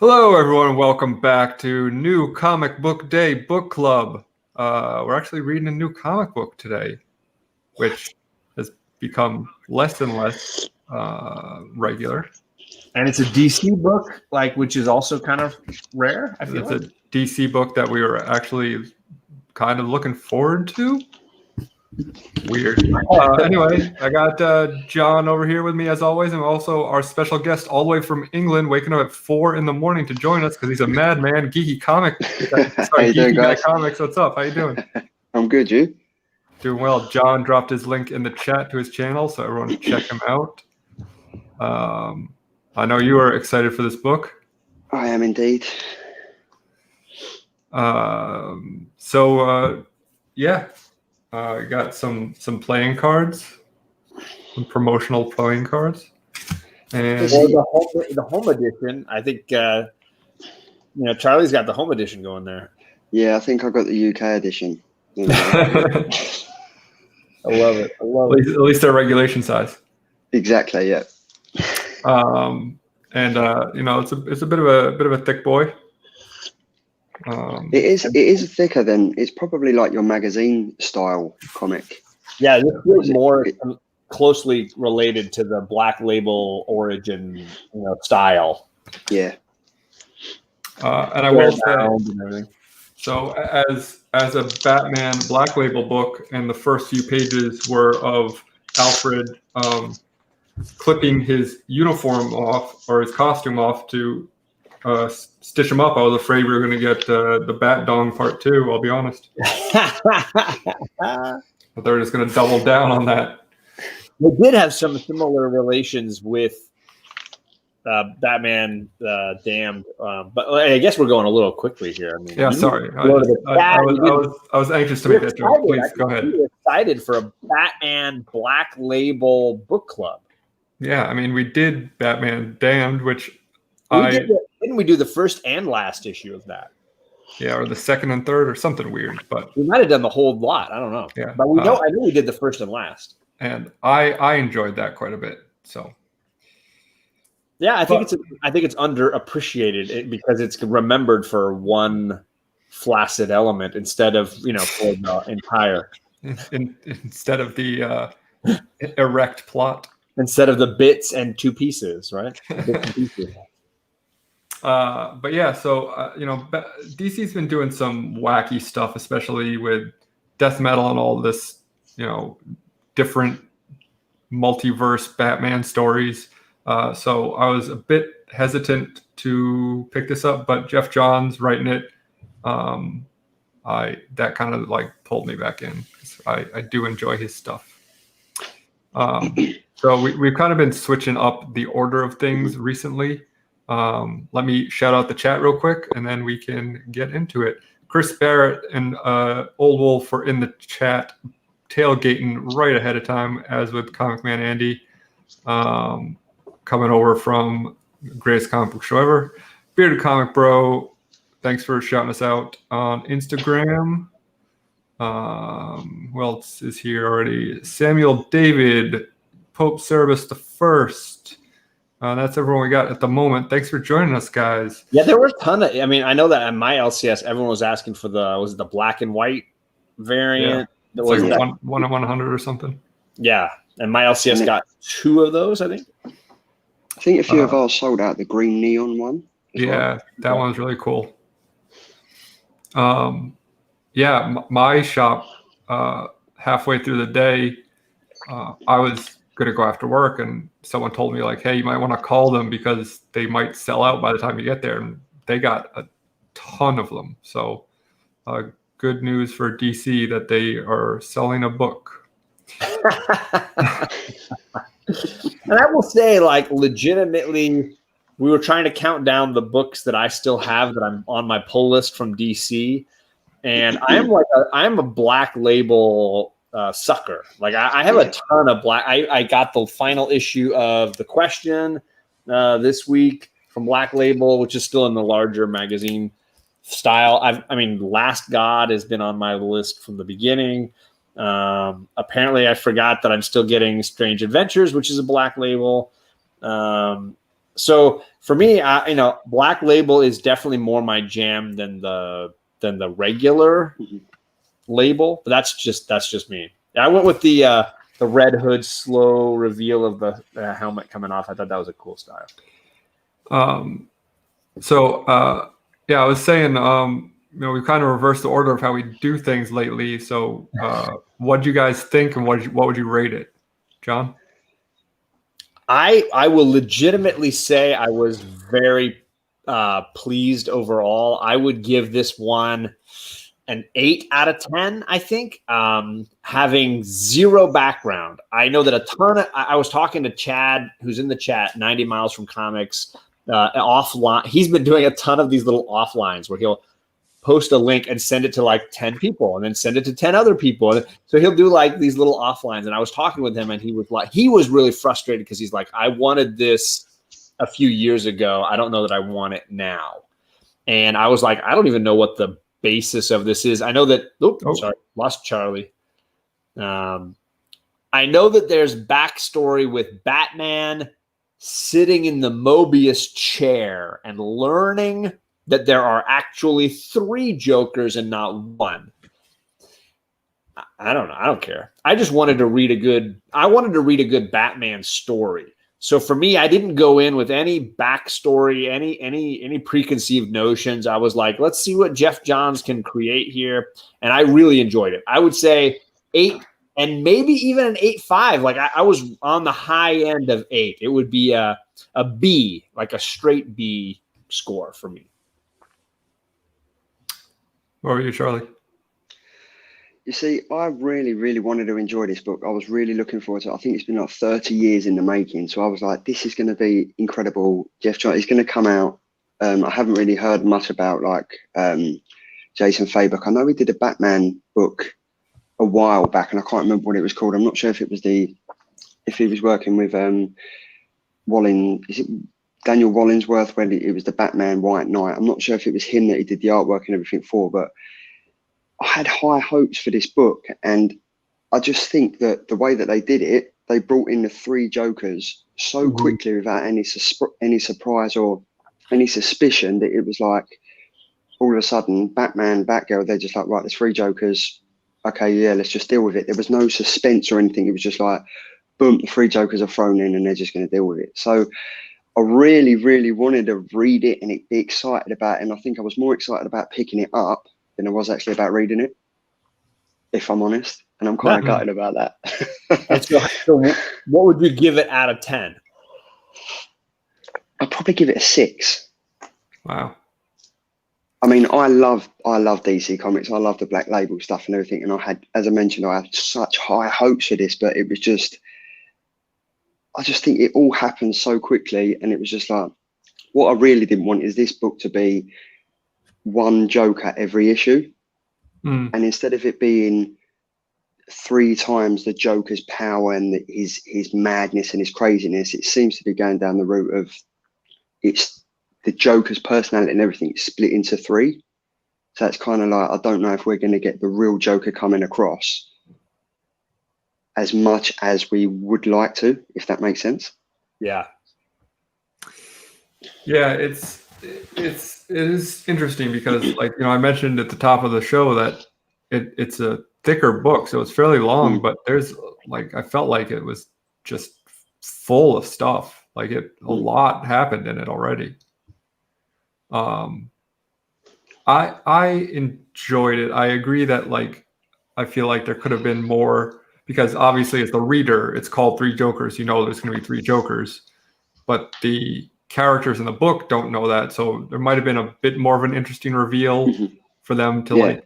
Hello, everyone. Welcome back to New Comic Book Day Book Club. We're actually reading a new comic book today, which has become less and less regular. And it's a DC book, which is also kind of rare. I feel It's like. a DC book that we were actually kind of looking forward to. Weird. Anyway, I got John over here with me as always, and also our special guest all the way from England, waking up at 4 a.m. to join us because he's a madman, geeky comic. How you doing, guys? Comics. What's up? How you doing? I'm good. You? Doing well. John dropped his link in the chat to his channel, so everyone should check him out. I know you are excited for this book. I am indeed. You got some playing cards, some promotional playing cards, and the home edition. I think Charlie's got the home edition going there. Yeah, I think I got the UK edition. I love it. At least their regulation size. Exactly. Yeah. It's a bit of a thick boy. It is thicker than it's probably like your magazine style comic. Yeah, this feels more closely related to the Black Label origin, style. Yeah. And I will say, so as a Batman Black Label book, and the first few pages were of Alfred clipping his uniform off or his costume off to stitch him up. I was afraid we were going to get the Bat Dong part 2, I'll be honest. But they're just going to double down on that. They did have some similar relations with Batman Damned, but I guess we're going a little quickly here. I mean, yeah, sorry. I was anxious to make that joke. Please go ahead. You're excited for a Batman Black Label book club. Yeah, I mean, we did Batman Damned, which didn't we do the first and last issue of that? Yeah, or the second and third, or something weird. But we might have done the whole lot. I don't know. Yeah, but I know we did the first and last. And I enjoyed that quite a bit. So. Yeah, I think it's underappreciated because it's remembered for one flaccid element instead of for the entire. Instead of the erect plot. Instead of the bits and two pieces, right? Bits and pieces. But yeah, so DC's been doing some wacky stuff, especially with death metal and all this, different multiverse Batman stories. So I was a bit hesitant to pick this up, but Jeff Johns writing it, that kind of pulled me back in. I do enjoy his stuff. So we've kind of been switching up the order of things recently. Let me shout out the chat real quick, and then we can get into it. Chris Barrett and Old Wolf are in the chat, tailgating right ahead of time, as with Comic Man Andy, coming over from Greatest Comic Book Show Ever. Bearded Comic Bro, thanks for shouting us out on Instagram. Who else is here already? Samuel David, Pope Service the First. That's everyone we got at the moment. Thanks for joining us, guys. Yeah, there were a ton of. I mean, I know that at my LCS, everyone was asking for the black and white variant. Yeah. It's like 1 of 100 or something. Yeah, and my LCS got 2 of those, I think. I think a few of ours sold out the green neon one. Yeah, that one was really cool. My shop, halfway through the day, I was going to go after work, and someone told me hey, you might want to call them because they might sell out by the time you get there. And they got a ton of them. So good news for DC that they are selling a book. And I will say, legitimately, we were trying to count down the books that I still have that I'm on my pull list from DC. And I'm a Black Label sucker. I have a ton of black. I got the final issue of The Question this week from Black Label, which is still in the larger magazine style. Last God has been on my list from the beginning. Apparently I forgot that I'm still getting Strange Adventures, which is a Black Label. So for me, Black Label is definitely more my jam than the regular label. But that's just me. I went with the Red Hood slow reveal of the helmet coming off. I thought that was a cool style. Yeah, I was saying, we've kind of reversed the order of how we do things lately. So, what do you guys think, and what would you rate it, John? I will legitimately say I was very pleased overall. I would give this one an 8 out of 10, I think. Having zero background. I know that I was talking to Chad, who's in the chat, 90 Miles from Comics, offline. He's been doing a ton of these little offlines where he'll post a link and send it to like 10 people and then send it to 10 other people. So he'll do like these little offlines. And I was talking with him and he was really frustrated because he's like, I wanted this a few years ago. I don't know that I want it now. And I was like, I don't even know what the basis of this is. I know that, sorry, lost Charlie. I know that there's backstory with Batman sitting in the Mobius chair and learning that there are actually 3 Jokers and not 1. I don't know. I don't care. I just wanted to read a good Batman story. So for me, I didn't go in with any backstory, any preconceived notions. I was like, let's see what Jeff Johns can create here. And I really enjoyed it. I would say 8 and maybe even an 8.5. Like I was on the high end of 8. It would be a B, like a straight B score for me. What were you, Charlie? You see, I really, really wanted to enjoy this book. I was really looking forward to it. I think it's been like 30 years in the making. So I was like, this is going to be incredible. Jeff Johns is going to come out. I haven't really heard much about Jason Fabok. I know he did a Batman book a while back, and I can't remember what it was called. I'm not sure if he was working with Daniel Wallingsworth when it was the Batman White Knight. I'm not sure if it was him that he did the artwork and everything for, but I had high hopes for this book, and I just think that the way that they did it, they brought in the 3 Jokers so quickly without any surprise or any suspicion that it was like all of a sudden Batman, Batgirl, they're just like, right, there's 3 Jokers. Okay, yeah, let's just deal with it. There was no suspense or anything. It was just like, boom, the 3 Jokers are thrown in and they're just going to deal with it. So I really, really wanted to read it and be excited about it. And I think I was more excited about picking it up than I was actually about reading it, if I'm honest. And I'm kind of gutted about that. So what would you give it out of 10? I'd probably give it a 6. Wow. I mean, I love DC Comics. I love the Black Label stuff and everything. And as I mentioned, I had such high hopes for this, but it was just, I just think it all happened so quickly. And it was just like, what I really didn't want is this book to be 1 Joker every issue. And instead of it being 3 times the Joker's power and his madness and his craziness, it seems to be going down the route of it's the Joker's personality and everything split into 3. So it's kind of like, I don't know if we're going to get the real Joker coming across as much as we would like to, if that makes sense. Yeah. Yeah, it is interesting because, I mentioned at the top of the show that it's a thicker book, so it's fairly long, but there's I felt like it was just full of stuff. A lot happened in it already. I enjoyed it. I agree that I feel like there could have been more, because obviously as the reader, it's called 3 Jokers. You know there's going to be 3 Jokers, but the characters in the book don't know that. So there might have been a bit more of an interesting reveal for them to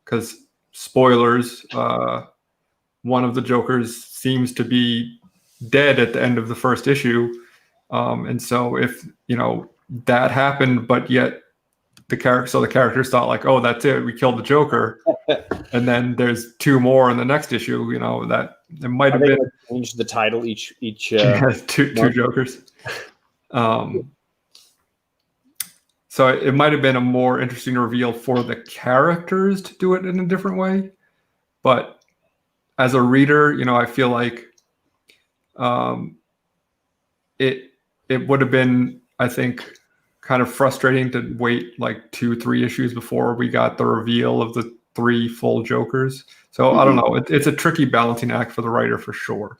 because spoilers, one of the Jokers seems to be dead at the end of the first issue. And so if, that happened, but yet the characters thought oh, that's it, we killed the Joker. And then there's 2 more in the next issue, that there might have been changed the title each two Jokers. So it might have been a more interesting reveal for the characters to do it in a different way. But as a reader, I feel like it would have been, I think, kind of frustrating to wait like 2-3 issues before we got the reveal of the 3 full Jokers. So I don't know. It's a tricky balancing act for the writer for sure.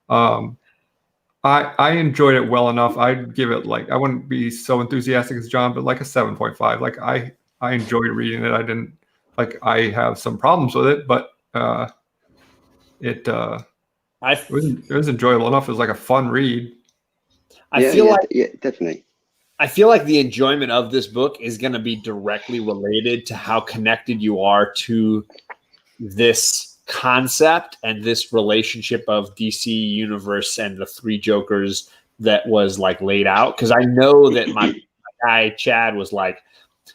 I enjoyed it well enough. I'd give it like, I wouldn't be so enthusiastic as John, but like a 7.5. Like I enjoyed reading it. I didn't like, I have some problems with it, but it was enjoyable enough. It was like a fun read. I feel like definitely. I feel like the enjoyment of this book is going to be directly related to how connected you are to this concept and this relationship of DC Universe and the 3 Jokers that was like laid out. Because I know that my guy Chad was like,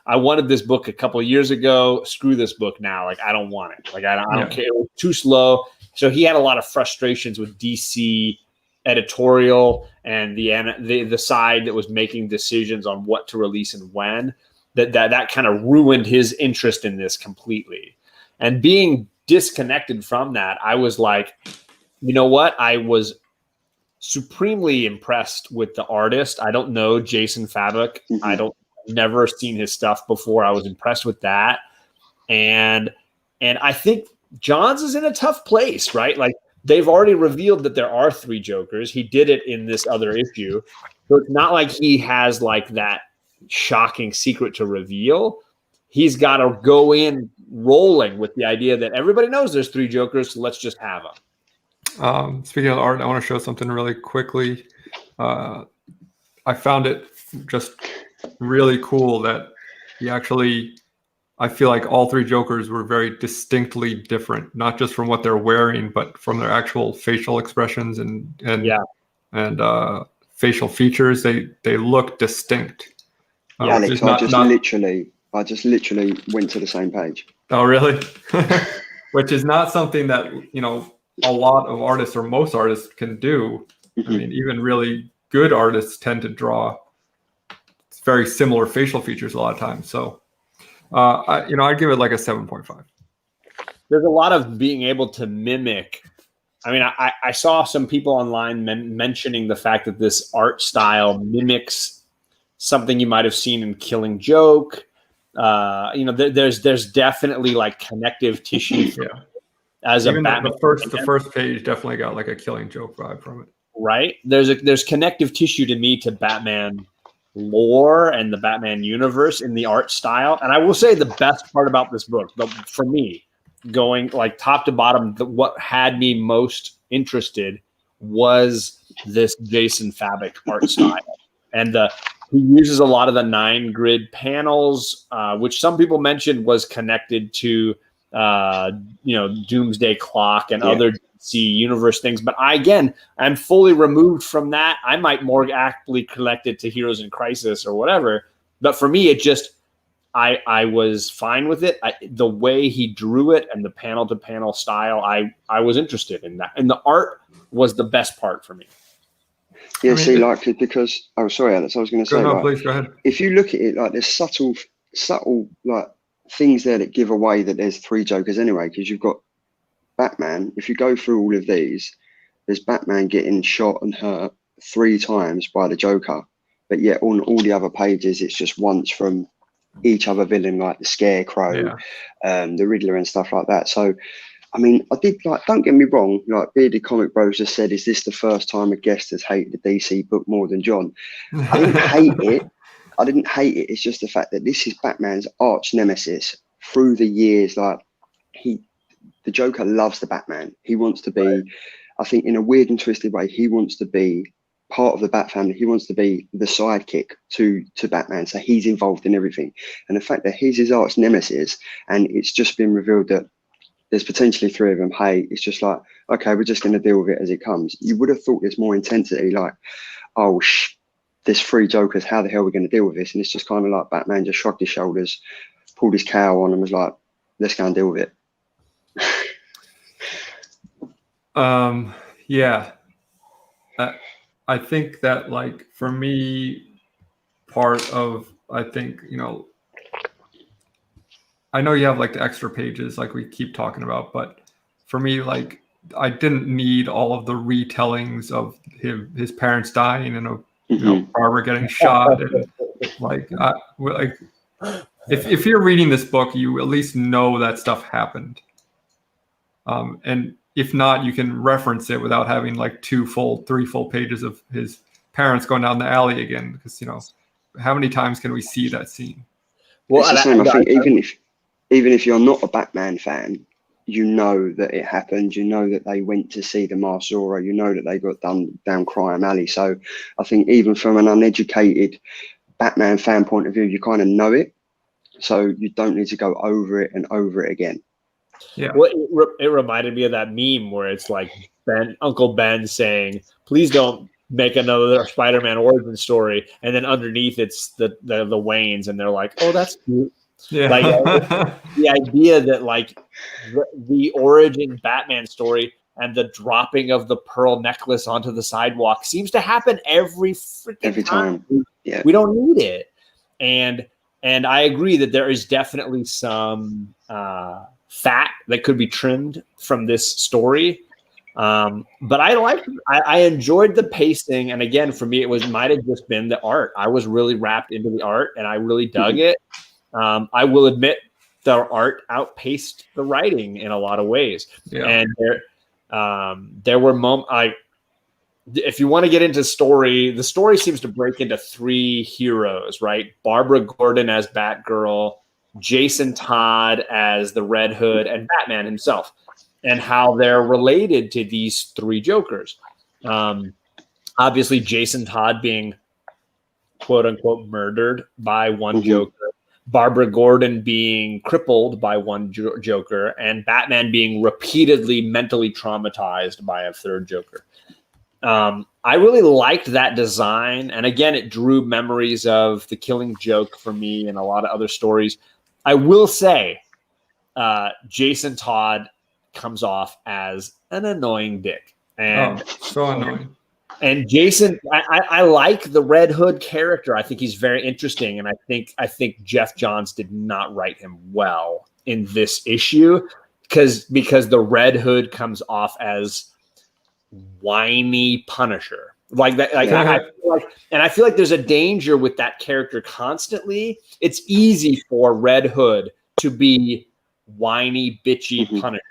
I wanted this book a couple of years ago. Screw this book now. Like, I don't want it. Like, I don't care. It was too slow. So he had a lot of frustrations with DC editorial and the side that was making decisions on what to release and when. That kind of ruined his interest in this completely. And being disconnected from that, I was like, you know what? I was supremely impressed with the artist. I don't know Jason Fabok. Never seen his stuff before. I was impressed with that. And I think Johns is in a tough place, right? Like, they've already revealed that there are 3 Jokers. He did it in this other issue. So it's not like he has like that shocking secret to reveal. He's got to go in rolling with the idea that everybody knows there's 3 Jokers, so let's just have them. Speaking of art, I want to show something really quickly. I found it just really cool that he actually, I feel like all 3 Jokers were very distinctly different, not just from what they're wearing, but from their actual facial expressions and facial features. They look distinct. Alex, I just literally went to the same page. Oh, really? Which is not something that, you know, a lot of artists or most artists can do. I mean, even really good artists tend to draw very similar facial features a lot of times. So, I'd give it like a 7.5. There's a lot of being able to mimic. I mean, I saw some people online mentioning the fact that this art style mimics something you might have seen in Killing Joke. There's definitely like connective tissue. As even a Batman, the first page definitely got like a Killing Joke vibe from it. Right? There's connective tissue to me to Batman lore and the Batman universe in the art style. And I will say the best part about this book, for me, going like top to bottom, what had me most interested was this Jason Fabok art style. And he uses a lot of the 9 grid panels, which some people mentioned was connected to Doomsday Clock and other DC universe things. But I'm fully removed from that. I might more aptly connect it to Heroes in Crisis or whatever. But for me, it just, I was fine with it. The way he drew it and the panel to panel style, I was interested in that. And the art was the best part for me. Yeah, because sorry, Alex, I was going to say, please go ahead. If you look at it, like there's subtle like things there that give away that there's 3 Jokers anyway, because you've got Batman. If you go through all of these, there's Batman getting shot and hurt 3 times by the Joker, but yet on all the other pages, it's just once from each other villain, like the Scarecrow, the Riddler and stuff like that. So, I mean, I did don't get me wrong, like Bearded Comic Bros just said, is this the first time a guest has hated the DC book more than John? I didn't hate it. It's just the fact that this is Batman's arch nemesis through the years. Like the Joker loves the Batman. He wants to be, I think in a weird and twisted way, he wants to be part of the Bat family. He wants to be the sidekick to Batman. So he's involved in everything. And the fact that he's his arch nemesis and it's just been revealed that there's potentially 3 of them. Hey, it's just like, okay, we're just going to deal with it as it comes. You would have thought there's more intensity, like, there's 3 Jokers. How the hell are we going to deal with this? And it's just kind of like Batman just shrugged his shoulders, pulled his cowl on and was like, let's go and deal with it. I think that, like, for me, part of, I think, I know you have like the extra pages like we keep talking about, but for me, like, I didn't need all of the retellings of his parents dying in a Barbara getting shot, and if you're reading this book, you at least know that stuff happened. And if not, you can reference it without having like 3 full pages of his parents going down the alley again, because how many times can we see that scene? Well, it's the same. I think even if you're not a Batman fan, you know that it happened. You know that they went to see the Masked Zorro. You know that they got done down Crime Alley. So I think even from an uneducated Batman fan point of view, you kind of know it. So you don't need to go over it and over it again. Yeah. Well, it reminded me of that meme where it's like Uncle Ben saying, "Please don't make another Spider-Man origin story," and then underneath it's the Waynes, and they're like, "Oh, that's cute." Yeah. Like the idea that like the origin Batman story and the dropping of the pearl necklace onto the sidewalk seems to happen every time. Yeah. We don't need it, and I agree that there is definitely some fat that could be trimmed from this story. But I enjoyed the pacing. And again, for me, might have just been the art. I was really wrapped into the art and I really dug it. I will admit the art outpaced the writing in a lot of ways. Yeah. And there were moments if you want to get into story, the story seems to break into 3 heroes, right? Barbara Gordon as Batgirl, Jason Todd as the Red Hood, and Batman himself, and how they're related to these 3 Jokers. Obviously, Jason Todd being quote unquote murdered by one Joker, Barbara Gordon being crippled by one Joker, and Batman being repeatedly mentally traumatized by a 3rd Joker. I really liked that design. And again, it drew memories of The Killing Joke for me and a lot of other stories. I will say, Jason Todd comes off as an annoying dick. And so annoying. And Jason, I like the Red Hood character. I think he's very interesting. And I think Jeff Johns did not write him well in this issue because the Red Hood comes off as whiny Punisher like that. I feel like there's a danger with that character constantly. It's easy for Red Hood to be whiny, bitchy Punisher.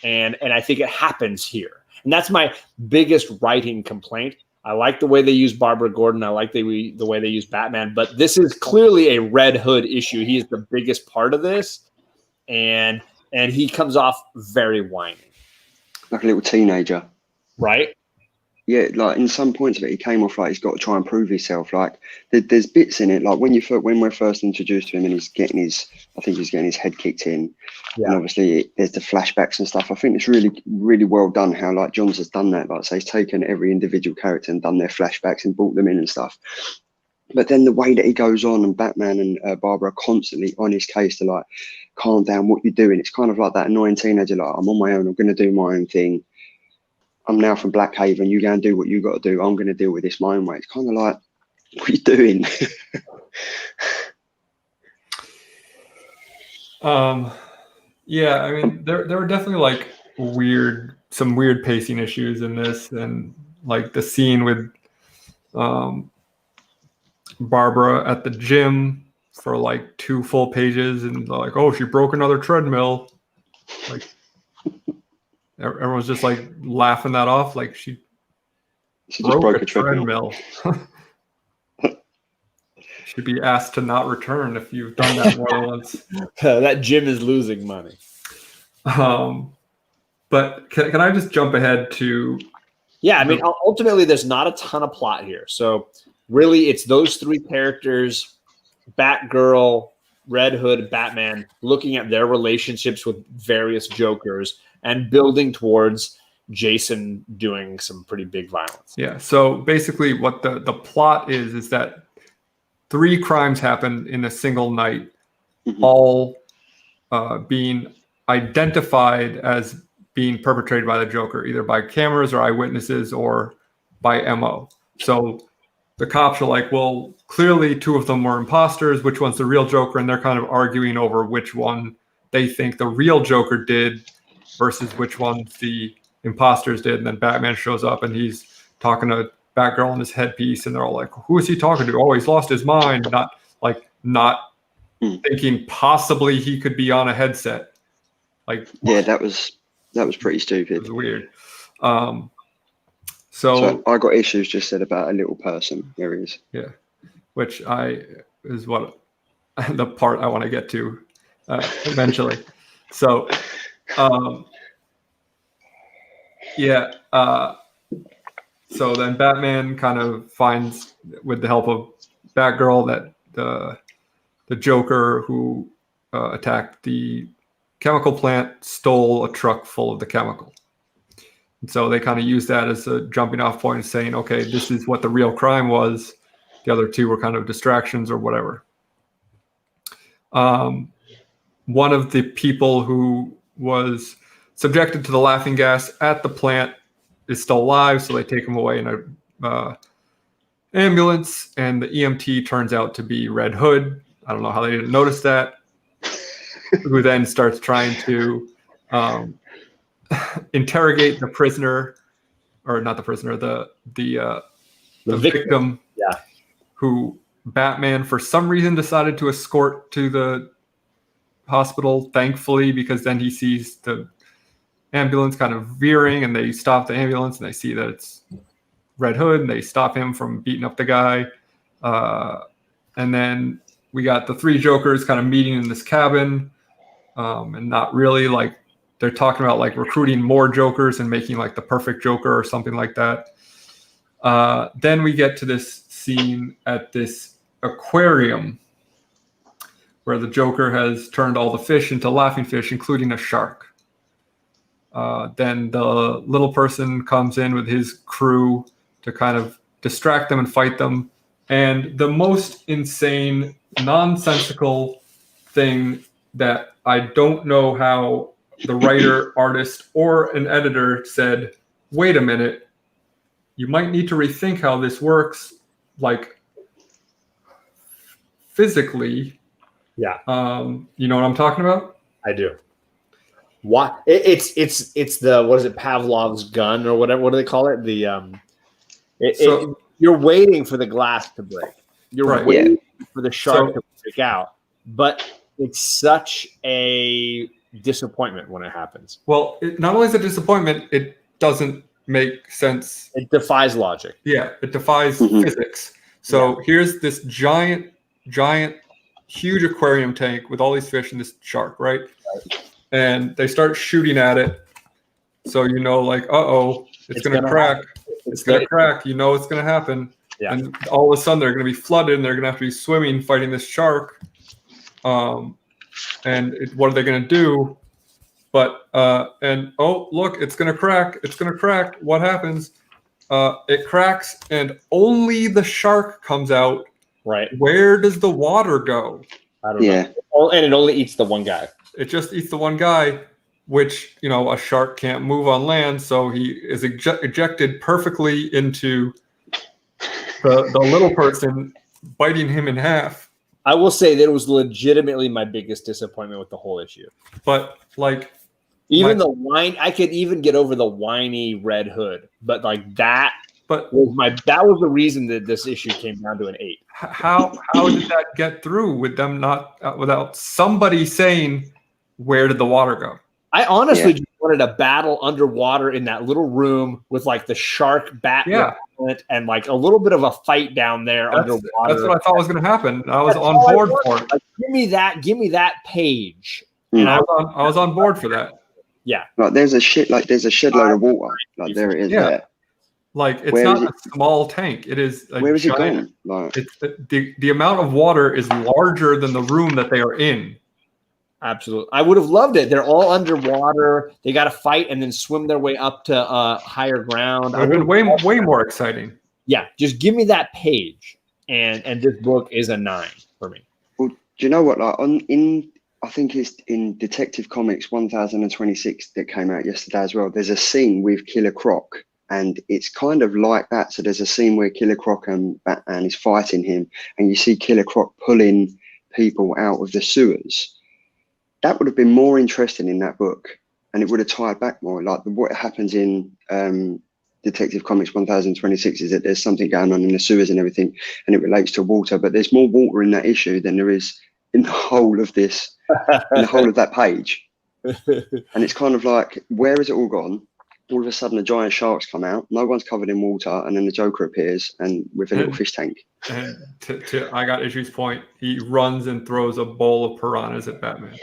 And I think it happens here. And that's my biggest writing complaint. I like the way they use Barbara Gordon. I like the way they use Batman, but this is clearly a Red Hood issue. He is the biggest part of this. And he comes off very whiny. Like a little teenager. Right? Yeah, like in some points of it, he came off like he's got to try and prove himself. Like there's bits in it, like when we're first introduced to him and he's getting his head kicked in, and obviously there's the flashbacks and stuff. I think it's really, really well done how like Johns has done that. Like so he's taken every individual character and done their flashbacks and brought them in and stuff. But then the way that he goes on and Batman and Barbara are constantly on his case to like calm down, what you're doing. It's kind of like that annoying teenager, like I'm on my own, I'm going to do my own thing. I'm now from Blackhaven. You go and do what you got to do. I'm going to deal with this my own way. It's kind of like, what are you doing? Yeah, I mean, there were definitely like some weird pacing issues in this, and like the scene with Barbara at the gym for like 2 full pages, and like, oh, she broke another treadmill. Like. Everyone's just like laughing that off, like she broke a treadmill. Should be asked to not return if you've done that more than once. That gym is losing money. But can I just jump ahead to? Yeah, I mean, ultimately, there's not a ton of plot here. So really, it's those 3 characters: Batgirl, Red Hood, Batman, looking at their relationships with various Jokers and building towards Jason doing some pretty big violence. Yeah. So basically what the plot is that 3 crimes happen in a single night, all being identified as being perpetrated by the Joker, either by cameras or eyewitnesses or by MO. So the cops are like, well, clearly 2 of them were imposters. Which one's the real Joker? And they're kind of arguing over which one they think the real Joker did versus which ones the imposters did. And then Batman shows up and he's talking to Batgirl in his headpiece, and they're all like, "Who is he talking to? Oh, he's lost his mind." Not thinking possibly he could be on a headset. Like, yeah, that was pretty it stupid. was weird. So I got issues just said about a little person. There he is. Yeah, which is what the part I want to get to eventually. So, yeah. So then Batman kind of finds, with the help of Batgirl, that the Joker who attacked the chemical plant stole a truck full of the chemical. And so they kind of use that as a jumping off point, saying, okay, this is what the real crime was. The other two were kind of distractions or whatever. One of the people who was subjected to the laughing gas at the plant is still alive, so they take him away in a ambulance, and the EMT turns out to be Red Hood. I don't know how they didn't notice that. Who then starts trying to interrogate the prisoner, or not the prisoner, the victim. Yeah. Who Batman for some reason decided to escort to the hospital, thankfully, because then he sees the ambulance kind of veering, and they stop the ambulance, and they see that it's Red Hood, and they stop him from beating up the guy. And then we got the three Jokers kind of meeting in this cabin, and not really, like, they're talking about like recruiting more Jokers and making like the perfect Joker or something like that. Then we get to this scene at this aquarium where the Joker has turned all the fish into laughing fish, including a shark. Then the little person comes in with his crew to kind of distract them and fight them. And the most insane, nonsensical thing that I don't know how the writer, artist, or an editor said, wait a minute, you might need to rethink how this works, like physically. Yeah. You know what I'm talking about? I do. What it's the, what is it, Pavlov's gun or whatever? What do they call it? The you're waiting for the glass to break. You're waiting for the shark to break out, but it's such a disappointment when it happens. Well, not only is it a disappointment, it doesn't make sense. It defies logic. Yeah, it defies physics. So here's this giant, huge aquarium tank with all these fish and this shark, right? And they start shooting at it. So you know, like, it's going to crack. It's going to crack. You know it's going to happen. Yeah. And all of a sudden they're going to be flooded and they're going to have to be swimming, fighting this shark. And what are they going to do? But, look, it's going to crack. It's going to crack. What happens? It cracks and only the shark comes out. Right. Where does the water go? I don't know. And it only eats the one guy. It just eats the one guy, which, you know, a shark can't move on land. So he is ejected perfectly into the little person, biting him in half. I will say that it was legitimately my biggest disappointment with the whole issue. But like, even the whine, I could even get over the whiny Red Hood, but like that. But that was the reason that this issue came down to an 8. How did that get through with them not without somebody saying, where did the water go? I honestly just wanted a battle underwater in that little room with like the shark bat repellent and like a little bit of a fight down there underwater. That's what I thought was going to happen. I was on board for it. Like, give me that page. And I was on board for that. Yeah. Like there's a shitload of water. Like there it is. Yeah. There. Like it's not a small tank. It is a where is giant, it going? Like, it's the amount of water is larger than the room that they are in. Absolutely. I would have loved it. They're all underwater. They got to fight and then swim their way up to higher ground. It would have been way more exciting. Yeah. Just give me that page. And this book is a 9 for me. Well, do you know what? Like I think it's in Detective Comics 1026 that came out yesterday as well. There's a scene with Killer Croc, and it's kind of like that. So there's a scene where Killer Croc and Batman is fighting him, and you see Killer Croc pulling people out of the sewers. That would have been more interesting in that book, and it would have tied back more. Like what happens in Detective Comics 1026 is that there's something going on in the sewers and everything, and it relates to water. But there's more water in that issue than there is in the whole of this, in the whole of that page. And it's kind of like, where has it all gone? All of a sudden, the giant sharks come out. No one's covered in water, and then the Joker appears and with a little fish tank. And to I got Issue's point, he runs and throws a bowl of piranhas at Batman.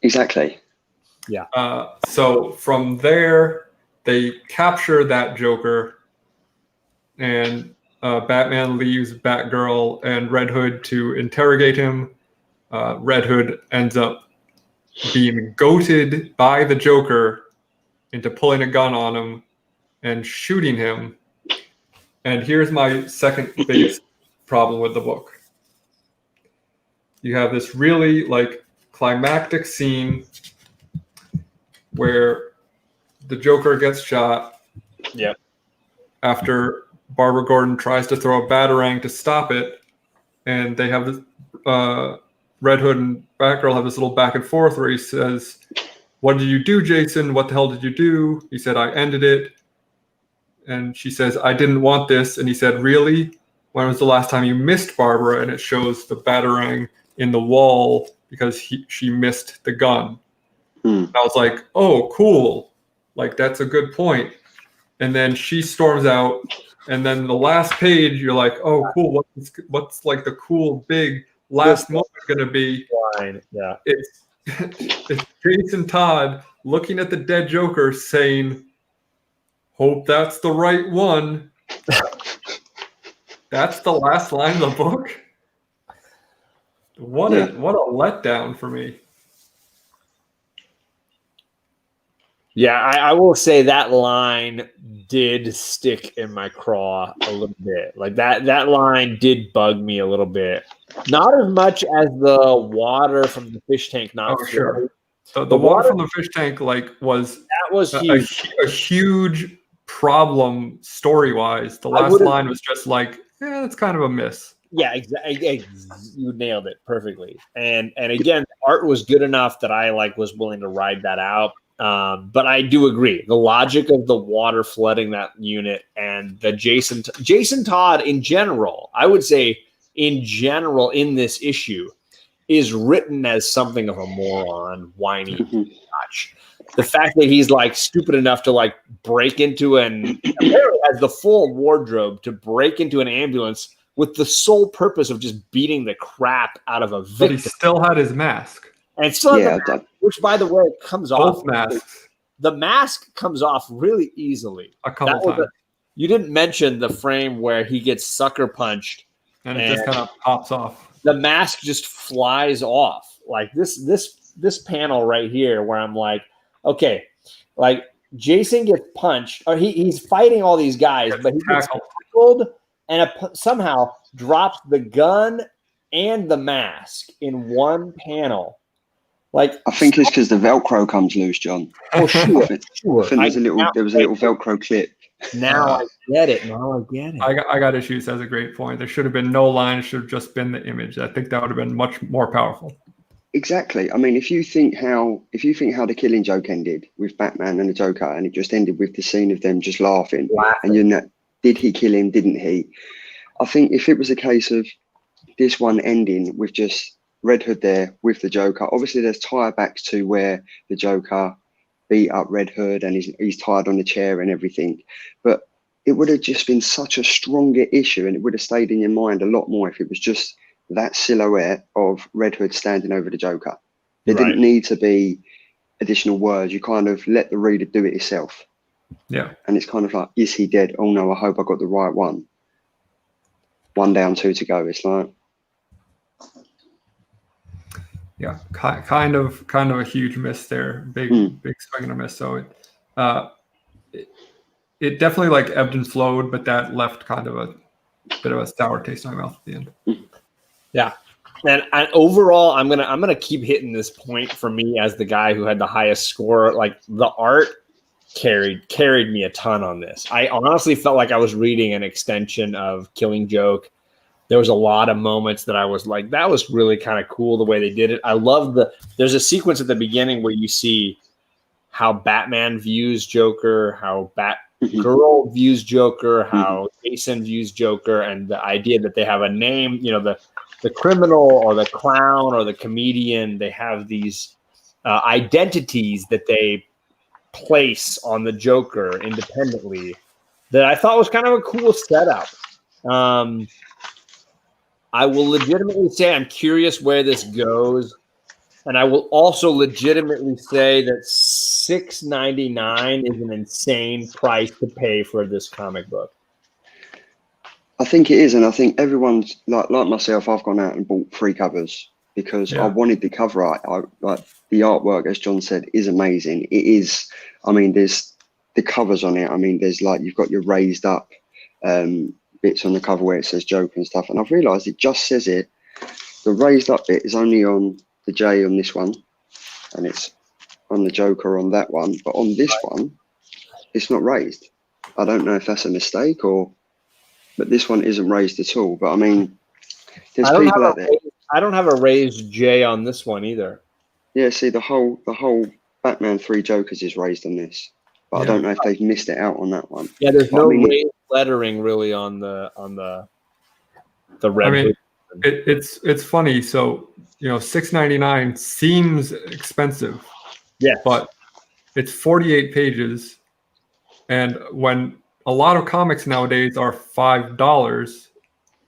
Exactly. Yeah. So from there, they capture that Joker, and Batman leaves Batgirl and Red Hood to interrogate him. Red Hood ends up being goated by the Joker into pulling a gun on him and shooting him. And here's my second biggest problem with the book. You have this really like climactic scene where the Joker gets shot. Yeah. After Barbara Gordon tries to throw a batarang to stop it, and they have this Red Hood and Batgirl have this little back and forth where he says, "What did you do, Jason? What the hell did you do?" He said, "I ended it." And she says, "I didn't want this." And he said, "Really? When was the last time you missed Barbara?" And it shows the batarang in the wall because she missed the gun. I was like, oh, cool. Like, that's a good point. And then she storms out. And then the last page, you're like, oh, cool. What's like the cool, big last moment going to be? Fine. Yeah. It's Jason Todd looking at the dead Joker saying, "Hope that's the right one." That's the last line of the book. What a letdown for me. Yeah, I will say that line did stick in my craw a little bit. Like that line did bug me a little bit. Not as much as the water from the fish tank. Not sure. The water from the fish tank was huge. A huge problem story-wise. The last line was just like, it's kind of a miss. Yeah, exactly. You nailed it perfectly. And again, the art was good enough that I was willing to ride that out. But I do agree. The logic of the water flooding that unit and the Jason Todd in general, I would say in general in this issue, is written as something of a moron, whiny notch. The fact that he's stupid enough to break into apparently has the full wardrobe to break into an ambulance with the sole purpose of just beating the crap out of a victim. But he still had his mask. And still had the mask, which, by the way, comes off. Both masks. The mask comes off really easily. A couple times. You didn't mention the frame where he gets sucker punched. And it just kind of pops off. The mask just flies off. This panel right here where I'm like, okay, Jason gets punched, or he's fighting all these guys, but he gets tackled and somehow drops the gun and the mask in one panel. I think it's because the Velcro comes loose, John. Oh, sure. I think there was a little Velcro clip. Now I get it. I got issues. That's a great point. There should have been no line. It should have just been the image. I think that would have been much more powerful. Exactly. I mean, if you think how the Killing Joke ended with Batman and the Joker, and it just ended with the scene of them just laughing. And did he kill him? Didn't he? I think if it was a case of this one ending with just Red Hood there with the Joker, obviously there's tie-backs to where the Joker beat up Red Hood and he's tied on the chair and everything. But it would have just been such a stronger issue, and it would have stayed in your mind a lot more if it was just that silhouette of Red Hood standing over the Joker. There didn't need to be additional words. You kind of let the reader do it yourself. Yeah. And it's kind of like, is he dead? Oh no, I hope I got the right one. One down, two to go. It's like, yeah, kind of a huge miss there. Big swing and a miss. So it definitely ebbed and flowed, but that left kind of a bit of a sour taste in my mouth at the end. Yeah. And overall, I'm gonna keep hitting this point for me as the guy who had the highest score. The art carried me a ton on this. I honestly felt like I was reading an extension of Killing Joke. There was a lot of moments that I was like, that was really kind of cool the way they did it. I love there's a sequence at the beginning where you see how Batman views Joker, how girl views Joker, how Jason views Joker, and the idea that they have a name, the criminal or the clown or the comedian, they have these identities that they place on the Joker independently that I thought was kind of a cool setup. I will legitimately say I'm curious where this goes. And I will also legitimately say that $6.99 is an insane price to pay for this comic book. I think it is, and I think everyone's like myself. I've gone out and bought 3 covers because I wanted the cover art. Like the artwork, as John said, is amazing. It is. I mean, there's the covers on it. I mean, there's like you've got your raised up bits on the cover where it says Joker and stuff. And I've realised it just says it. The raised up bit is only on the J on this one, and it's on the Joker on that one, but on this one it's not raised. I don't know if that's a mistake but this one isn't raised at all. But I mean, there's people out there. I don't have a raised J on this one either. Yeah, see, the whole Batman 3 Jokers is raised on this, but I don't know if they've missed it out on that one. Yeah, there's no raised lettering really on the red. I mean, it's funny. So $6.99 seems expensive. Yeah, but it's 48 pages, and when a lot of comics nowadays are $5,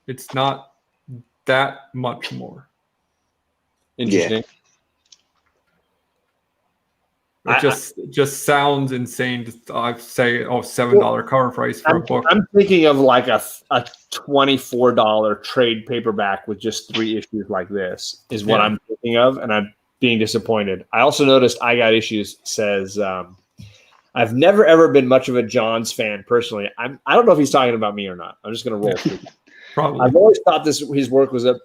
it's not that much more. Interesting. It just sounds insane to say, $7 cover price for a book. I'm thinking of like a $24 trade paperback with just 3 issues like this is what I'm thinking of, and I'm being disappointed. I also noticed I Got Issues says, I've never ever been much of a Johns fan personally. I don't know if he's talking about me or not. I'm just going to roll through. Probably. I've always thought his work was a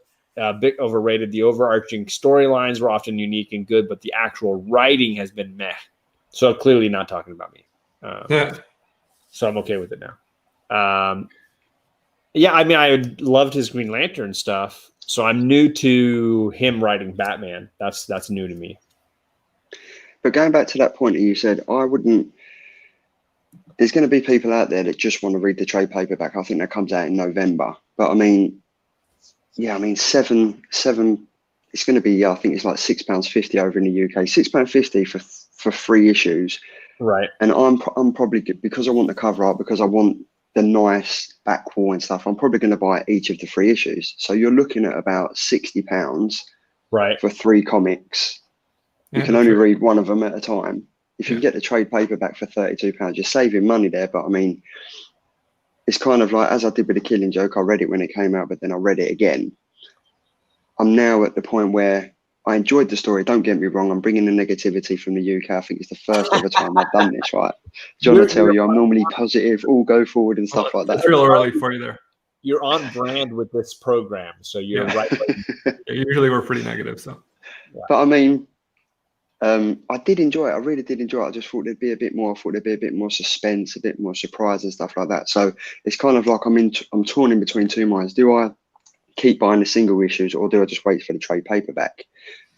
bit overrated. The overarching storylines were often unique and good, but the actual writing has been meh. So clearly not talking about me. So I'm okay with it now. I mean, I loved his Green Lantern stuff. So I'm new to him writing Batman. That's new to me. But going back to that point that you said, I wouldn't. There's going to be people out there that just want to read the trade paperback. I think that comes out in November. But I mean, seven. It's going to be. I think it's like £6.50 over in the UK. £6.50 for 3 issues. Right. And I'm probably, because I want the cover art, because I want the nice back wall and stuff, I'm probably going to buy each of the 3 issues. So you're looking at about £60, right, for 3 comics. You can only read one of them at a time. If you can get the trade paperback for £32, you're saving money there. But I mean, it's kind of like, as I did with The Killing Joke, I read it when it came out, but then I read it again. I'm now at the point where I enjoyed the story. Don't get me wrong. I'm bringing the negativity from the UK. I think it's the first ever time I've done this, right? John, I tell you, I'm normally positive, all go forward and stuff like that. It's real early for you there. You're on brand with this program, so you're right. Usually we're pretty negative, so. But I mean, I did enjoy it. I really did enjoy it. I just thought there'd be a bit more. I thought there'd be a bit more suspense, a bit more surprise and stuff like that. So it's kind of like I'm torn in between 2 minds. Do I keep buying the single issues, or do I just wait for the trade paperback?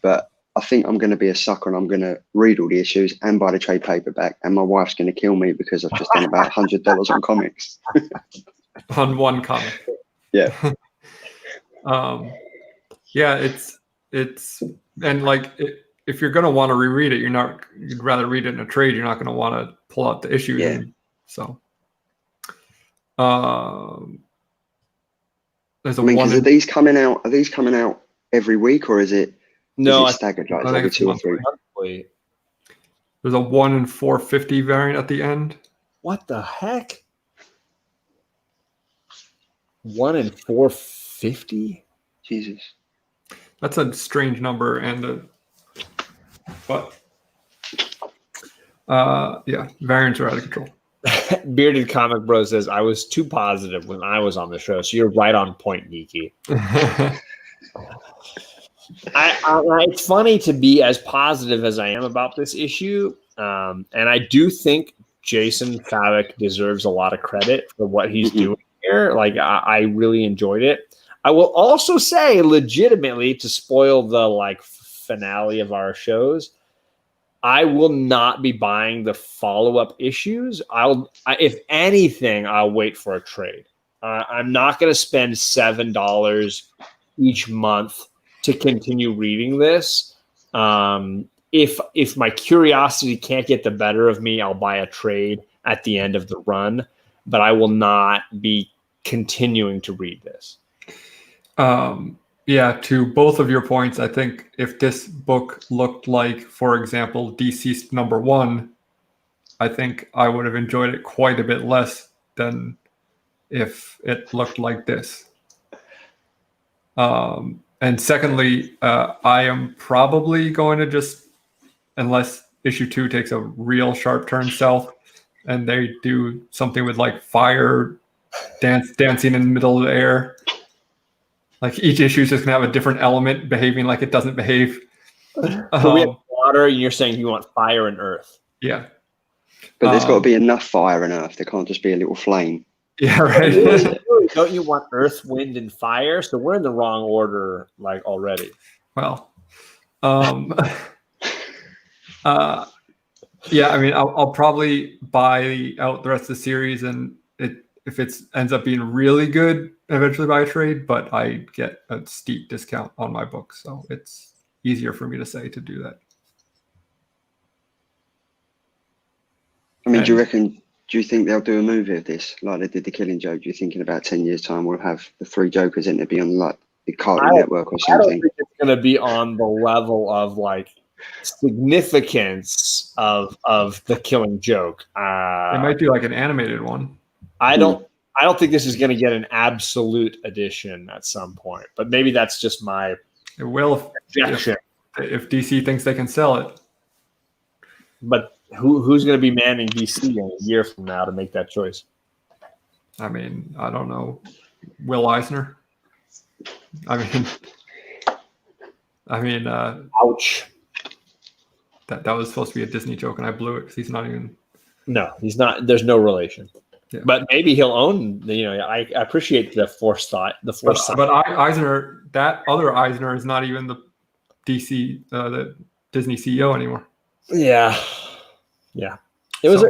But I think I'm going to be a sucker, and I'm going to read all the issues and buy the trade paperback. And my wife's going to kill me because I've just done about $100 on comics. On one comic. Yeah. It's and like if you're going to want to reread it, you'd rather read it in a trade. You're not going to want to pull out the issues. Yeah. So. There's are these coming out? Are these coming out every week, or is it? No, is it staggered like every 2 or 3? There's a 1 in 450 variant at the end. What the heck? 1 in 450? Jesus, that's a strange number, variants are out of control. Bearded Comic Bro says, I was too positive when I was on the show, so you're right on point, Geeky. It's funny to be as positive as I am about this issue, and I do think Jason Fabok deserves a lot of credit for what he's doing here. Like, I really enjoyed it. I will also say, legitimately, to spoil the finale of our shows, I will not be buying the follow-up issues. If anything, I'll wait for a trade. I'm not going to spend $7 each month to continue reading this. If my curiosity can't get the better of me, I'll buy a trade at the end of the run, but I will not be continuing to read this. Yeah, to both of your points, I think if this book looked like, for example, DC's #1, I think I would have enjoyed it quite a bit less than if it looked like this. And secondly, I am probably going to just, unless issue 2 takes a real sharp turn south and they do something with like fire dancing in the middle of the air. Like each issue is just gonna have a different element behaving like it doesn't behave. So we have water, and you're saying you want fire and earth. Yeah. But there's got to be enough fire and earth. There can't just be a little flame. Yeah, right. Don't you want earth, wind, and fire? So we're in the wrong order, like already. Well, yeah, I mean, I'll probably buy out the rest of the series, and if it ends up being really good, eventually buy a trade. But I get a steep discount on my book, so it's easier for me to say to do that. I mean, do you think they'll do a movie of this like they did The Killing Joke? Do you think in about 10 years' time we'll have the 3 Jokers in to be on like the Cartoon Network or something? I don't think it's going to be on the level of like significance of The Killing Joke. They might do like an animated one. I don't think this is going to get an absolute edition at some point, but maybe that's just my It will if DC thinks they can sell it. But who's going to be manning DC in a year from now to make that choice? I mean, I don't know. Will Eisner? I mean, ouch. That was supposed to be a Disney joke, and I blew it because he's not even. No, he's not. There's no relation. Yeah. But maybe he'll own. I appreciate the foresight. But Eisner, that other Eisner, is not even the DC, the Disney CEO anymore. Yeah. It was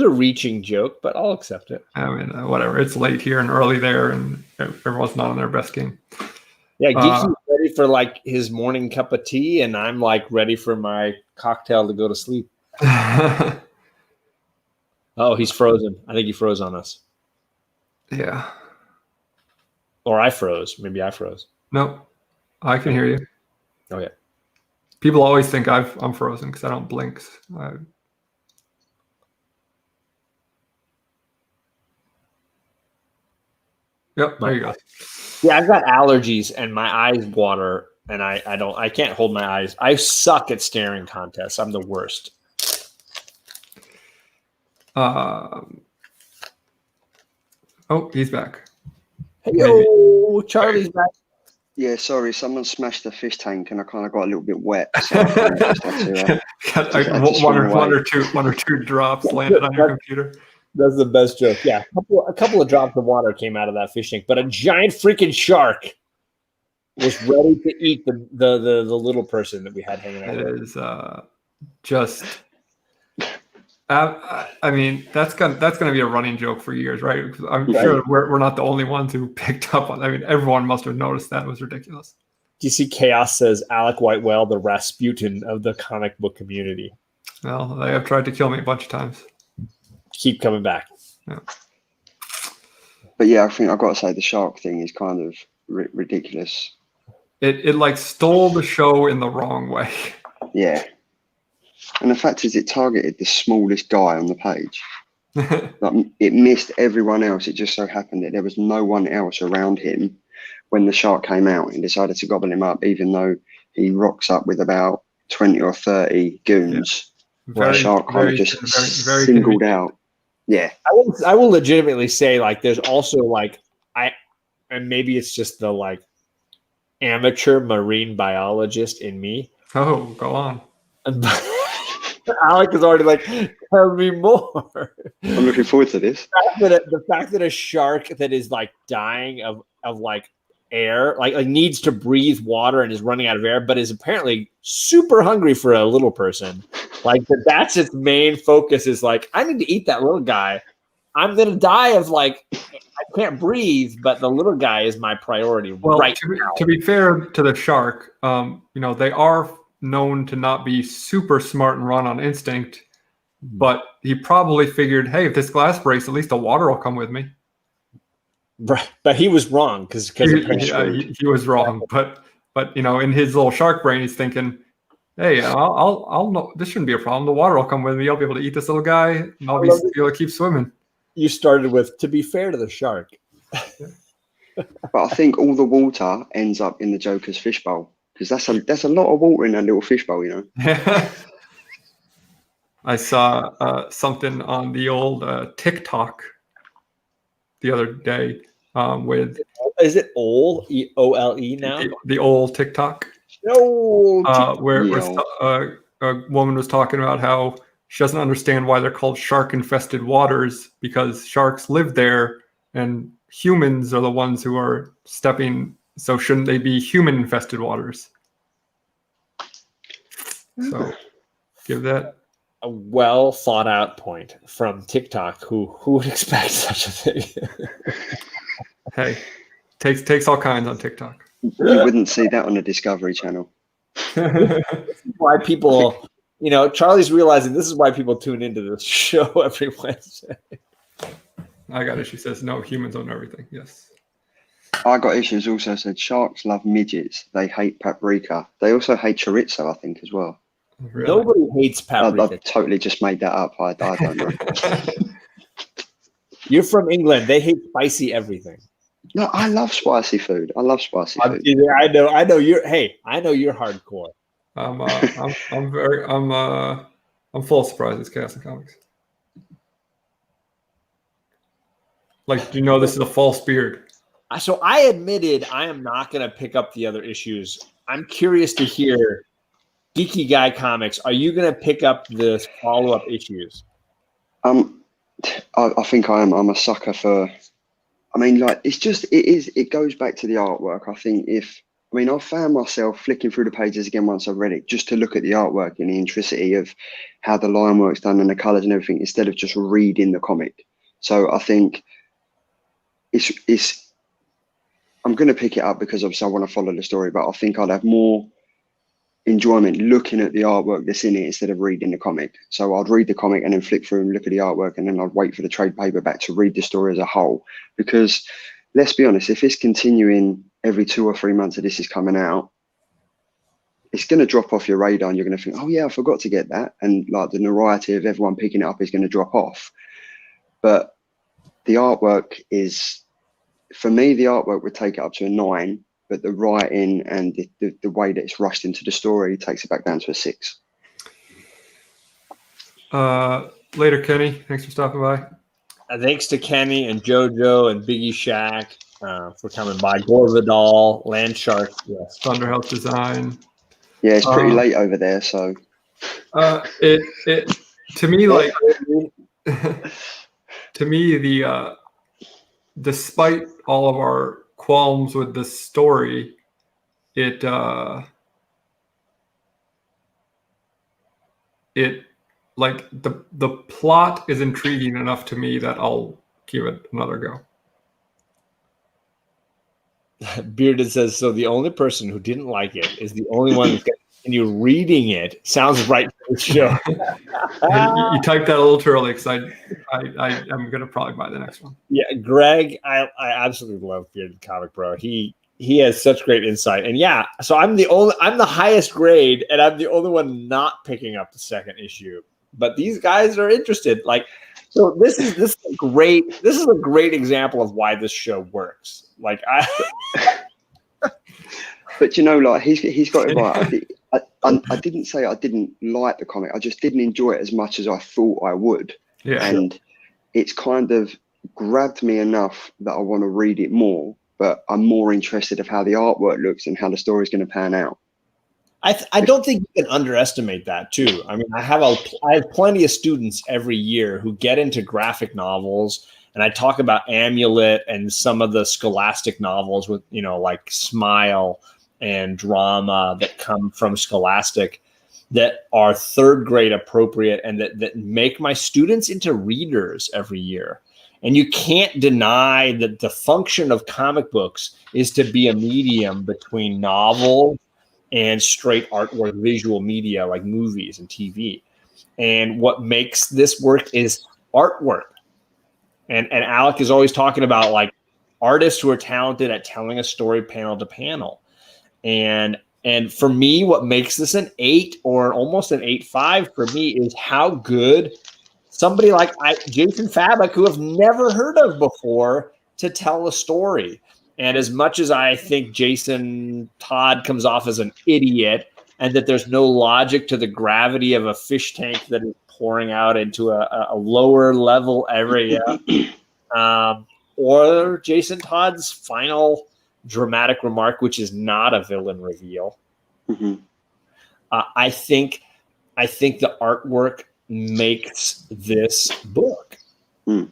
a reaching joke, but I'll accept it. I mean, whatever. It's late here and early there, and everyone's not on their best game. Yeah, Geeky's ready for like his morning cup of tea, and I'm like ready for my cocktail to go to sleep. Oh, he's frozen. I think he froze on us. Yeah. Or I froze. Maybe I froze. No, I can hear you. Oh, yeah. People always think I'm frozen because I don't blink. Yep, there you go. Yeah, I've got allergies and my eyes water, and I can't hold my eyes. I suck at staring contests. I'm the worst. Oh, he's back. Hey, Charlie's back. Yeah, sorry, someone smashed the fish tank, and I kind of got a little bit wet. So one or two drops landed on your computer. That's the best joke. Yeah, a couple of drops of water came out of that fish tank, but a giant freaking shark was ready to eat the little person that we had hanging out. It is just. I mean, that's gonna be a running joke for years, right? I'm sure we're not the only ones who picked up on. I mean, everyone must have noticed that. It was ridiculous. DC Chaos says Alec Whitewell, the Rasputin of the comic book community. Well, they have tried to kill me a bunch of times. Keep coming back. Yeah. But yeah, I think I've got to say the shark thing is kind of ridiculous. It like stole the show in the wrong way. Yeah. And the fact is, it targeted the smallest guy on the page. Like, it missed everyone else. It just so happened that there was no one else around him when the shark came out and decided to gobble him up, even though he rocks up with about 20 or 30 goons. Yeah. The shark kind of just very singled out. Yeah. I will legitimately say, like, there's also like and maybe it's just the like amateur marine biologist in me. Oh, go on. Alec is already like, tell me more. I'm looking forward to this. The fact that a shark that is like dying of like air, like needs to breathe water and is running out of air, but is apparently super hungry for a little person, Like that's its main focus is like, I need to eat that little guy. I'm gonna die of like I can't breathe, but the little guy is my priority right now. To be fair to the shark, they are known to not be super smart and run on instinct, but he probably figured, hey, if this glass breaks, at least the water will come with me. Right, but he was wrong because he was wrong. But in his little shark brain, he's thinking, hey, I'll know this shouldn't be a problem. The water will come with me. I'll be able to eat this little guy, and I'll be able to keep swimming. You started with, to be fair to the shark. But I think all the water ends up in the Joker's fishbowl because that's a lot of water in that little fishbowl, I saw something on the old TikTok the other day with. Is it OLE OLE now? The old TikTok. No. Where a woman was talking about how she doesn't understand why they're called shark-infested waters because sharks live there and humans are the ones who are stepping. So shouldn't they be human-infested waters? So give that a well thought out point from TikTok. Who would expect such a thing? Hey, takes all kinds on TikTok. You wouldn't see that on the Discovery Channel. This is why people, Charlie's realizing this is why people tune into this show every Wednesday. I got it. She says, no, humans own everything. Yes. I got issues also said sharks love midgets. They hate paprika. They also hate chorizo, I think, as well. Really? Nobody hates paprika. I totally just made that up. I don't know. You're from England. They hate spicy everything. No, I love spicy food. I love spicy food. I know you're. Hey, I know you're hardcore. I'm full of surprises. Chaos and Comics. Like, do you know this is a false beard? So I admitted I am not going to pick up the other issues. I'm curious to hear, Geeky Guy Comics, are you going to pick up the follow-up issues? I think I am. I'm a sucker for. I mean, like it goes back to the artwork. I think I found myself flicking through the pages again once I've read it, just to look at the artwork and the intricity of how the line work's done and the colors and everything, instead of just reading the comic. So I think I'm going to pick it up because obviously I want to follow the story, but I think I'd have more enjoyment looking at the artwork that's in it instead of reading the comic. So I'd read the comic and then flick through and look at the artwork, and then I'd wait for the trade paperback to read the story as a whole. Because let's be honest, if it's continuing every 2 or 3 months that this is coming out, it's going to drop off your radar and you're going to think, oh yeah, I forgot to get that. And like the notoriety of everyone picking it up is going to drop off. But the artwork is, for me, the artwork would take it up to a 9. But the writing and the way that it's rushed into the story takes it back down to a 6. Later, Kenny. Thanks for stopping by. Thanks to Kenny and JoJo and Biggie Shack for coming by. Gore Vidal, Landshark, yes. Thunderhouse Design. Yeah, it's pretty late over there, so. It to me, like to me, the despite all of our qualms with the story, it like the plot is intriguing enough to me that I'll give it another go. Bearded says, so the only person who didn't like it is the only one who's going to continue reading it. Sounds right for the show. You typed that a little too early because I'm going to probably buy the next one. Yeah, Greg, I absolutely love Bearded Comic Bro. He has such great insight. And yeah, so I'm the highest grade, and I'm the only one not picking up the second issue. But these guys are interested. Like, so this is a great example of why this show works. Like but like he's got it right. I didn't say I didn't like the comic. I just didn't enjoy it as much as I thought I would. Yeah. And it's kind of grabbed me enough that I want to read it more. But I'm more interested of how the artwork looks and how the story is going to pan out. I don't think you can underestimate that too. I mean, I have plenty of students every year who get into graphic novels, and I talk about Amulet and some of the Scholastic novels with, like Smile and Drama that come from Scholastic. that are third grade appropriate and that make my students into readers every year. And you can't deny that the function of comic books is to be a medium between novel and straight artwork, visual media like movies and TV. And what makes this work is artwork. And Alec is always talking about like artists who are talented at telling a story panel to panel. And for me, what makes this an 8 or almost an 8.5 for me is how good somebody like Jason Fabok, who I've never heard of before, to tell a story. And as much as I think Jason Todd comes off as an idiot and that there's no logic to the gravity of a fish tank that is pouring out into a lower level area, or Jason Todd's final dramatic remark, which is not a villain reveal. Mm-hmm. I think the artwork makes this book. Mm.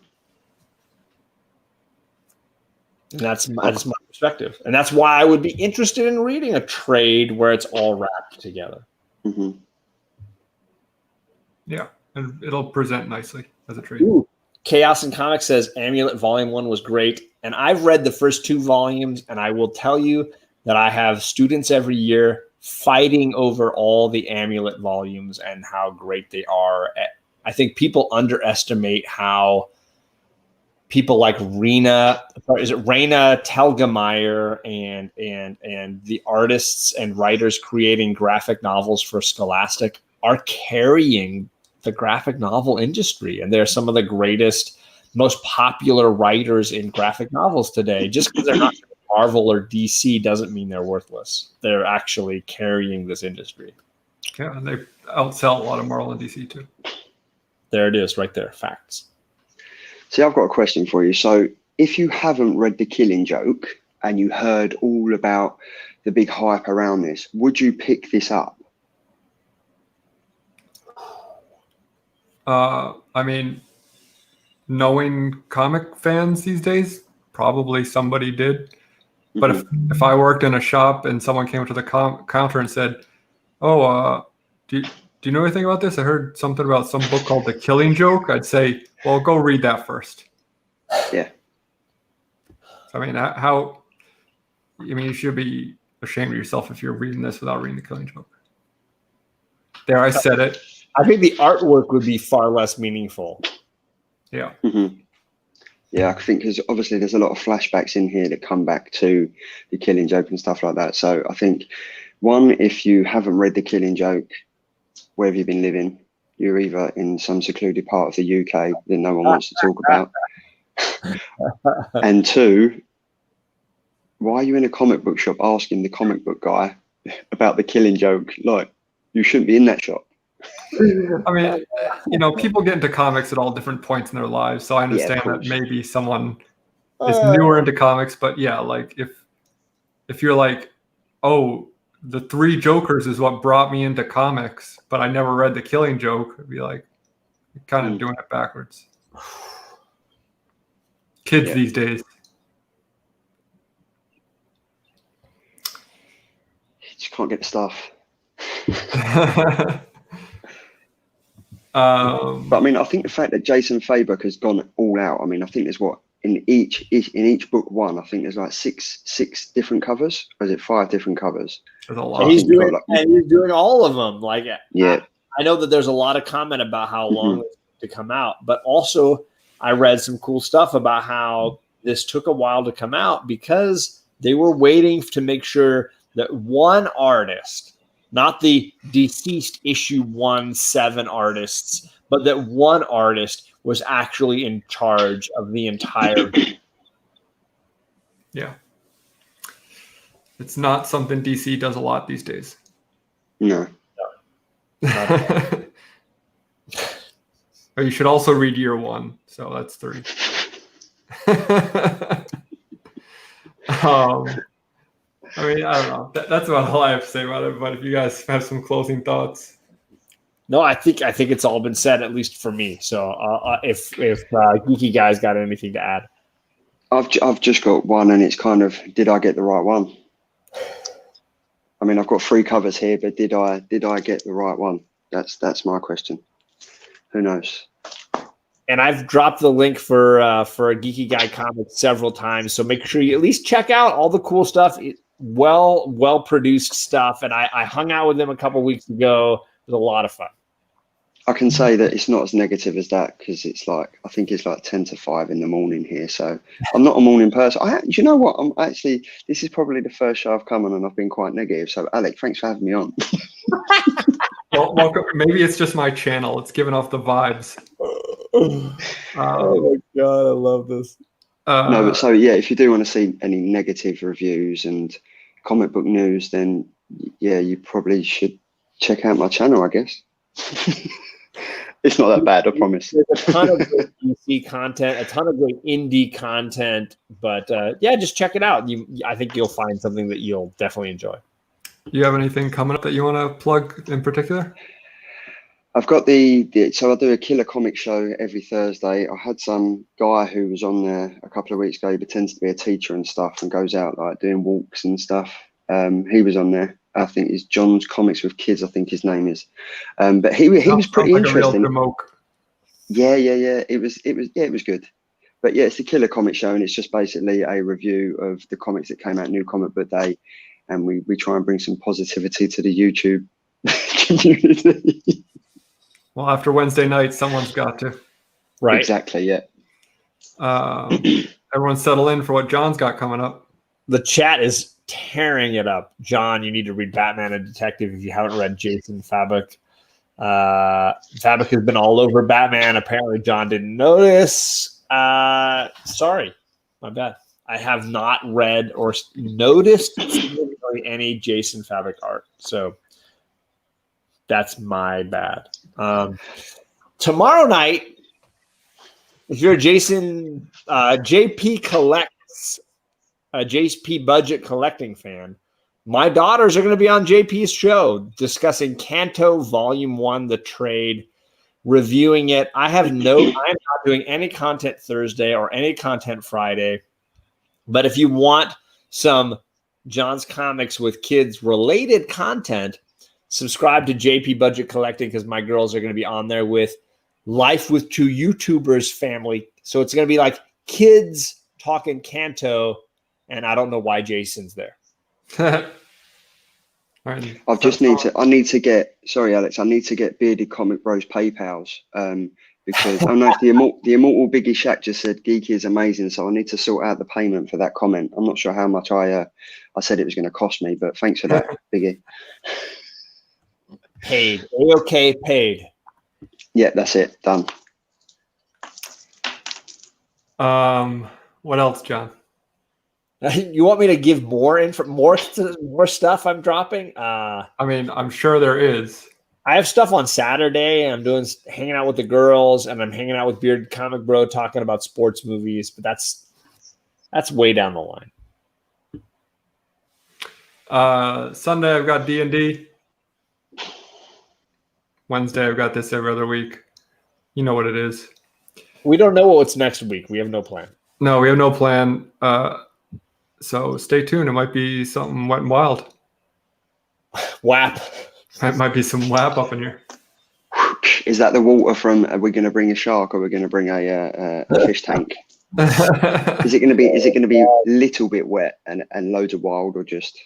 And that's my perspective. And that's why I would be interested in reading a trade where it's all wrapped together. Mm-hmm. Yeah, and it'll present nicely as a trade. Ooh. Chaos in Comics says Amulet Volume 1 was great. And I've read the first 2 volumes, and I will tell you that I have students every year fighting over all the Amulet volumes and how great they are. I think people underestimate how people like Raina Telgemeier and the artists and writers creating graphic novels for Scholastic are carrying the graphic novel industry. And they're some of the greatest, most popular writers in graphic novels today. Just because they're not Marvel or DC doesn't mean they're worthless. They're actually carrying this industry. Yeah, and they outsell a lot of Marvel and DC too. There it is, right there. Facts. See, I've got a question for you. So if you haven't read The Killing Joke and you heard all about the big hype around this, would you pick this up? I mean, knowing comic fans these days, probably somebody did. But if I worked in a shop and someone came to the counter and said, "Oh, do you know anything about this? I heard something about some book called The Killing Joke," I'd say, "Well, go read that first." Yeah. I mean, you should be ashamed of yourself if you're reading this without reading The Killing Joke. There, I said it. I think the artwork would be far less meaningful. Yeah. Mm-hmm. Yeah, I think because obviously there's a lot of flashbacks in here that come back to The Killing Joke and stuff like that. So I think, one, if you haven't read The Killing Joke, where have you been living? You're either in some secluded part of the UK that no one wants to talk about. And 2, why are you in a comic book shop asking the comic book guy about The Killing Joke? Like, you shouldn't be in that shop. I mean, people get into comics at all different points in their lives. So I understand that maybe someone is newer into comics, but yeah, like if you're like, oh, the 3 Jokers is what brought me into comics, but I never read The Killing Joke, it'd be like, you're kind of doing it backwards. Kids these days. You just can't get the stuff. But I mean, I think the fact that Jason Fabok has gone all out. I mean, I think there's in each book one. I think there's like six different covers, or is it 5 different covers? There's a lot. And he's doing all of them. Like, yeah, I know that there's a lot of comment about how long it's to come out, but also I read some cool stuff about how this took a while to come out because they were waiting to make sure that one artist, not the deceased issue 1-7 artists, but that one artist was actually in charge of the entire. Yeah. It's not something DC does a lot these days. No. But you should also read Year One. So that's 3. I mean, I don't know. That's about all I have to say about it. But if you guys have some closing thoughts. No, I think it's all been said, at least for me. So if geeky guys got anything to add, I've just got one, and it's kind of, did I get the right one? I mean, I've got 3 covers here, but did I get the right one? That's my question. Who knows? And I've dropped the link for a Geeky Guy comic several times, so make sure you at least check out all the cool stuff. Well produced stuff, and I hung out with them a couple weeks ago. It was a lot of fun. I can say that it's not as negative as that because it's like I think it's like 10 to 5 in the morning here. So I'm not a morning person. Do you know what? This is probably the first show I've come on and I've been quite negative. So Alec, thanks for having me on. Well, maybe it's just my channel. It's giving off the vibes. Oh my god, I love this. No, but so yeah, if you do want to see any negative reviews and comic book news, then yeah, you probably should check out my channel, I guess. It's not that bad, I promise. There's a ton of great DC content, a ton of great indie content, but yeah, just check it out. I think you'll find something that you'll definitely enjoy. Do you have anything coming up that you want to plug in particular? I've got so I do a killer comic show every Thursday. I had some guy who was on there a couple of weeks ago. He pretends to be a teacher and stuff and goes out like doing walks and stuff. He was on there. I think it's John's Comics with Kids. I think his name is. But he was pretty interesting. Yeah. It was good. But yeah, it's the Killer Comic Show, and it's just basically a review of the comics that came out New Comic Book Day, and we try and bring some positivity to the YouTube community. Well, after Wednesday night, someone's got to. Right. Exactly. Yeah. Everyone settle in for what John's got coming up. The chat is tearing it up. John, you need to read Batman and Detective if you haven't read Jason Fabok. Fabok has been all over Batman. Apparently, John didn't notice. Sorry, my bad. I have not read or noticed any Jason Fabok art, so that's my bad. Tomorrow night, if you're a JP Collects, a JP Budget Collecting fan, my daughters are going to be on JP's show discussing Kanto Volume 1, the trade, reviewing it. I'm not doing any content Thursday or any content Friday. But if you want some John's Comics with Kids related content, subscribe to JP Budget Collecting because my girls are going to be on there with Life with Two YouTubers family. So it's going to be like kids talking Kanto, and I don't know why Jason's there. Right. I need to get Bearded Comic Bros PayPal's because I know if the immortal Biggie Shack just said Geeky is amazing, so I need to sort out the payment for that comment. I'm not sure how much I said it was going to cost me, but thanks for that, Biggie. Paid. A-OK, paid. Yeah, that's it. Done. What else, John? You want me to give more stuff I'm dropping? I mean, I'm sure there is. I have stuff on Saturday, and I'm hanging out with the girls, and I'm hanging out with Bearded Comic Bro talking about sports movies, but that's way down the line. Sunday I've got D&D. Wednesday I've got this every other week. You know what it is. We don't know what's next week. We have no plan. No, we have no plan. So stay tuned. It might be something wet and wild. WAP. Might be some WAP up in here. Is that the water from? Are we going to bring a shark, or are we going to bring a fish tank? Is it going to be a little bit wet and loads of wild, or just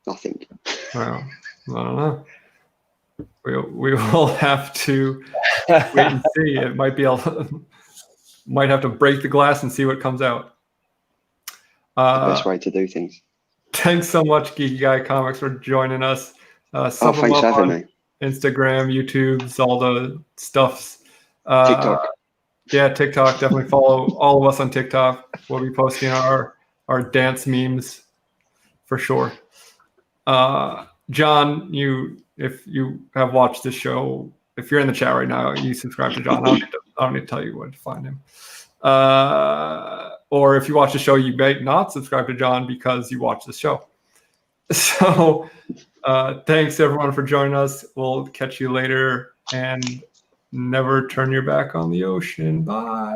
nothing? Well, I don't know. We will have to wait and see. It might might have to break the glass and see what comes out. The best way to do things. Thanks so much, Geeky Guy Comics, for joining us. Thanks for having me. Instagram, YouTube, all the stuffs. TikTok. Yeah, TikTok. Definitely follow all of us on TikTok. We'll be posting our dance memes for sure. John, if you have watched this show, if you're in the chat right now, you subscribe to John. I don't need to tell you where to find him. Or if you watch the show, you may not subscribe to John because you watch the show. So thanks everyone for joining us. We'll catch you later, and never turn your back on the ocean. Bye.